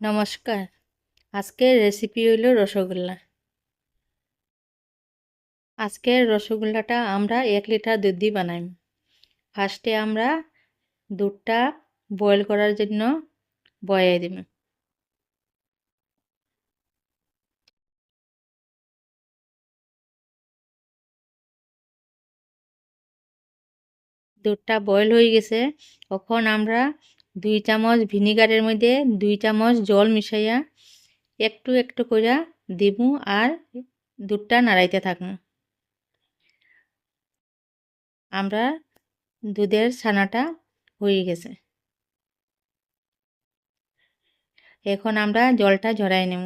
নমস্কার। আজকের রেসিপি হইল রসগোল্লা। আজকের রসগোল্লাটা আমরা 1 লিটার দুধ দিয়ে বানাইম। ফার্স্টে আমরা দুধটা বয়েল করার জন্য বয়াই দিম। দুধটা বয়েল হয়ে গেছে, তখন আমরা 2 চামচ ভিনিগারের মধ্যে 2 চামচ জল মিশাইয়া একটু একটু কইরা দিমু আর দুধটা নাড়াইতে থাকমু। আমরা দুধের ছানাটা হয়ে গেছে। এখন আমরা জলটা ঝরাই নেব।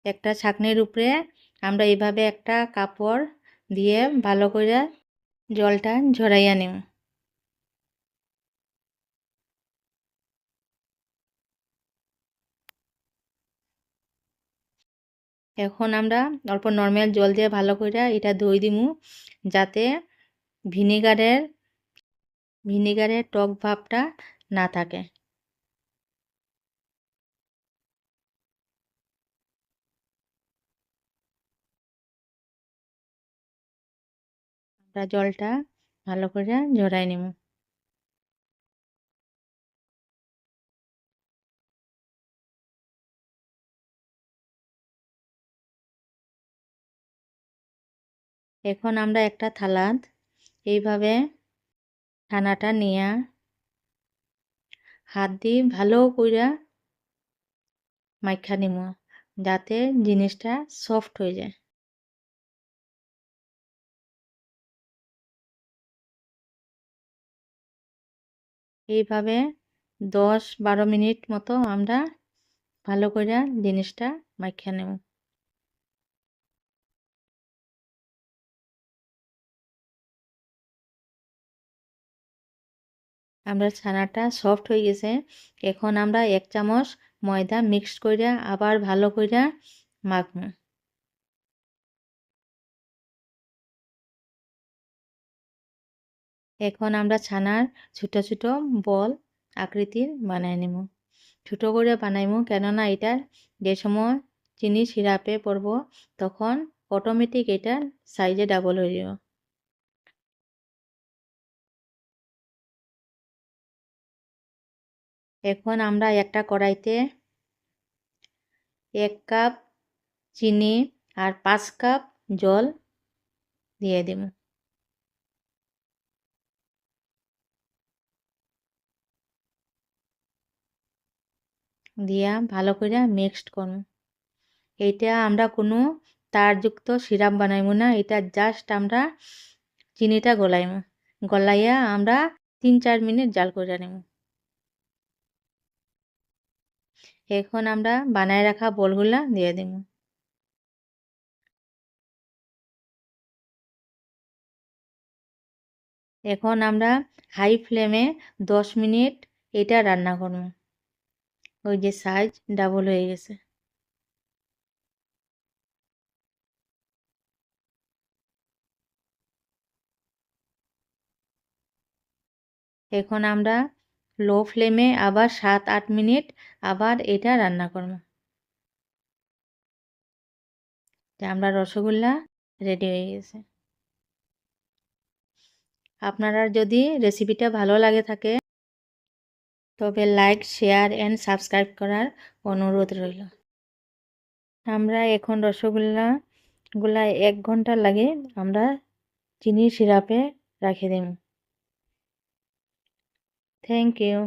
একটা ছাঁকনির উপরে আমরা এইভাবে একটা কাপড় দিয়ে ভালো করে জলটা ঝরাইয়া নিব। এখন আমরা অল্প নর্মাল জল দিয়ে ভালো করে এটা ধুই দিমু, যাতে ভিনেগারের ভিনেগারের টক ভাবটা না থাকে। আমরা জলটা ভালো করে ঝরাই নিব। এখন আমরা একটা থালাত এইভাবে ছানাটা নিয়া হাত দিয়ে ভালো কইরা মাইখা নিমু, যাতে জিনিসটা সফট হয়ে যায়। এইভাবে 10-12 মিনিট মতো আমরা ভালো কইরা জিনিসটা মাইখা নেব। আমরা ছানাটা সফট হয়ে গেছে। এখন আমরা 1 চামচ ময়দা মিক্সড কইরা আবার ভালো কইরা মাখবো। এখন আমরা ছানার ছোট ছোট বল আকৃতির বানায় নিব। ছোট করে বানাইমু, কেননা এটার যে সময় চিনি সিরাপে পড়ব তখন অটোমেটিক এটার সাইজে ডাবল হয়ে যাব। এখন আমরা একটা কড়াইতে 1 কাপ চিনি আর 5 কাপ জল দিয়ে দেব। দিয়া ভালো করে মিক্সড করব। এইটা আমরা কোনো তারযুক্ত সিরাপ বানাইব না, এটা জাস্ট আমরা চিনিটা গলাইব। গলাইয়া আমরা 3-4 মিনিট জাল করে নেব। এখন আমরা বানায় রাখা বলগুলা দিয়ে দেব। এখন আমরা হাই ফ্লেমে 10 মিনিট এটা রান্না করব। ওই যে সাইজ ডাবল হয়ে গেছে। এখন আমরা লো ফ্লেমে আবার 7-8 মিনিট আবার এটা রান্না করব। আমরা রসগোল্লা রেডি হয়ে গেছে। আপনারা যদি রেসিপিটা ভালো লাগে থাকে তবে লাইক, শেয়ার অ্যান্ড সাবস্ক্রাইব করার অনুরোধ রইল। আমরা এখন রসগোল্লাগুলা 1 ঘন্টা লাগে আমরা চিনির সিরাপে রাখে দিই। Thank you.